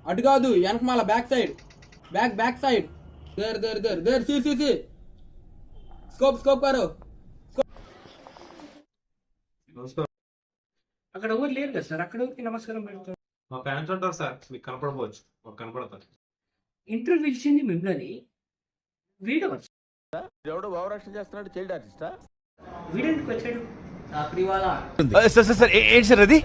అటు కాదు వెనక మళ్ళా back side back side there see scope car అక్కడ ఊరు లేరు కదా సార్, అక్కడ ఊరికి నమస్కారం పెడతారు. మా ఫ్యాన్స్ ఉంటారు సార్, మీకు కనపడవచ్చు, మాకు కనపడతారు. ఇంటర్వ్యూ పిలిచింది మిమ్మల్ని, వీడు ఎవడో భావరక్షణ చేస్తున్నాడు, చైల్డ్ ఆర్టిస్టా? వీడెందుకు వచ్చాడు? ఏంటి సార్ అది?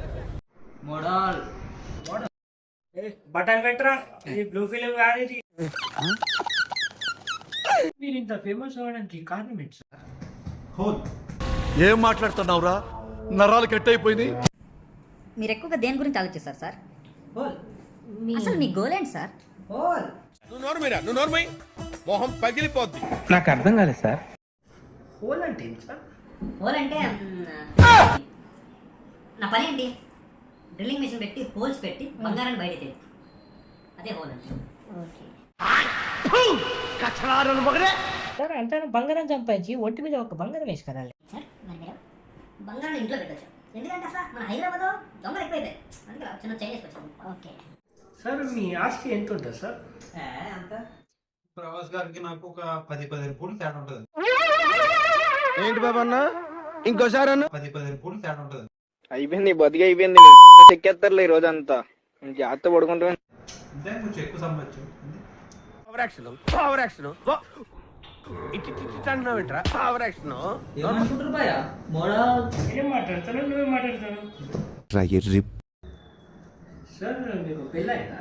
బటన్ పెట్టరా, ఇది బ్లూ ఫిలిం కాదు ఇది. మీరు ఇంత ఫేమస్ అవ్వడానికి కారణం ఏంటి సార్? హోల్ ఏం మాట్లాడుతున్నావురా? నరాలు కట్ అయిపోయింది. మీరు ఎక్కువగా దేని గురించి ఆలోచిస్తారు సార్? అసలు మీ గోల్ ఏంటి సార్? నువ్వు నోర్మై మొహం పగిలిపోద్ది. నాకు అర్థం కాలేదు సార్. హోల్ అంటే ఏంటి సార్? హోల్ అంటే నా పని ఏంటి? డ్రిల్లింగ్ మిషన్ పెట్టి హోల్స్ పెట్టి బంగారాన్ని బయట తీయాలి, అదే హోల్ అంటే. సార్ అంటే బంగారం సంపాదించి ఒంటి మీద ఒక బంగారం వేసుకురాలి సార్ మరి మీరు బంగారాన్ని ఇంట్లో పెట్టచ్చు, ఎందుకంటే అసలు మన హైదరాబాద్ దొంగలు ఎక్కువైపోయాయి, అందుకే చిన్న చేంజ్ చేసుకొచ్చాము. ఓకే సార్, మీ ఆస్తి ఎంత ఉంటుంది సార్? అంత ప్రభాస్ గారికి నాకు ఒక 10-15 కోట్లు తేడా ఉంటుంది. ఏంటి బాబా అన్న, ఇంకోసారి అన్న? 10-15 కోట్లు తేడా ఉంటుంది. అయిపోయింది, బతికి అయిపోయింది. చెక్కేస్తారులే ఈ రోజు అంతా, జాగ్రత్త పడుకుంటా. అంటే కొంచెం ఎక్కువ సంపాదించు. పవర్ యాక్షన్ అంటున్నావు ఏంట్రా? పవర్ యాక్షన్ ఏం మాట్లాడతాను, నువ్వే మాట్లాడతాను. సార్ మీకు పెళ్ళైనా?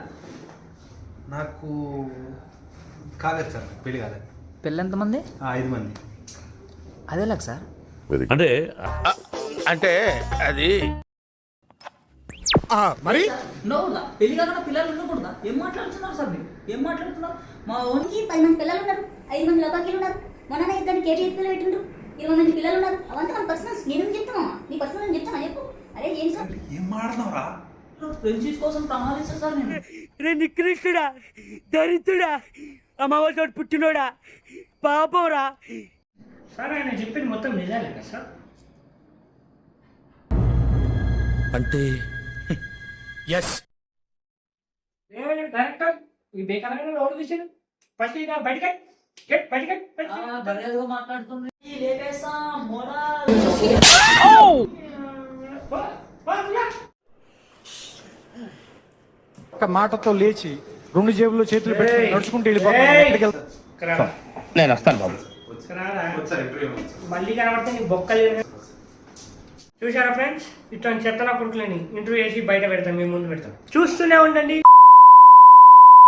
నాకు కాలేదు సార్, పెళ్లి కాలేదు. పెళ్ళి ఎంతమంది? 5 మంది. అదేలాగ సార్? అంటే అది మరి పెళ్లి కాకుండా పిల్లలు ఉండకూడదా? ఏం మాట్లాడుతున్నారు సార్ మీరు? ఏం మాట్లాడుతున్నారు? మా ఓన్కి 10 మంది పిల్లలు ఉన్నారు, 5 మంది లోకాకిలు ఉన్నారు, మొన్న ఇద్దరు కేజీ పిల్లలు పెట్టిండ్రు, 20 మంది పిల్లలు ఉన్నారు. అవంతా మన పర్సనల్స్. నేను చెప్తామా నీ పర్సనల్ నేను చెప్తాను చెప్పు. అరే ఏం సార్ ఏం మాట్లాడుతున్నావురా? ఫ్రెండ్షిప్ కోసం ప్రమాదిస్తా సార్ నేను. రే నికృష్టుడా, దరిద్రుడా, అమ్మవారితో పుట్టినోడా, పాపంరా. సార్ ఆయన చెప్పింది మొత్తం నిజాలే కదా సార్? అంటే ఎస్. డైరెక్టర్ ఈ బేకారంగా ఎవరు తీసాడు? ఫస్ట్ ఇక బయటకి మర్యాదగా మాట్లాడుతుంది. లేపేసా ఒక మాటతో లేచి 2 జేబుల్లో చేతులు పెట్టి నడుచుకుంటూ వెళ్ళిపోతాను. నేను వస్తాను బాబు. మళ్ళీ కనబడితే నీ బొక్కలు. చూసారా ఫ్రెండ్స్, ఇట్లాంటి చెత్తన కొడుకులని ఇంటర్వ్యూ చేసి బయట పెడతాం, మీ ముందు పెడతాం, చూస్తూనే ఉండండి.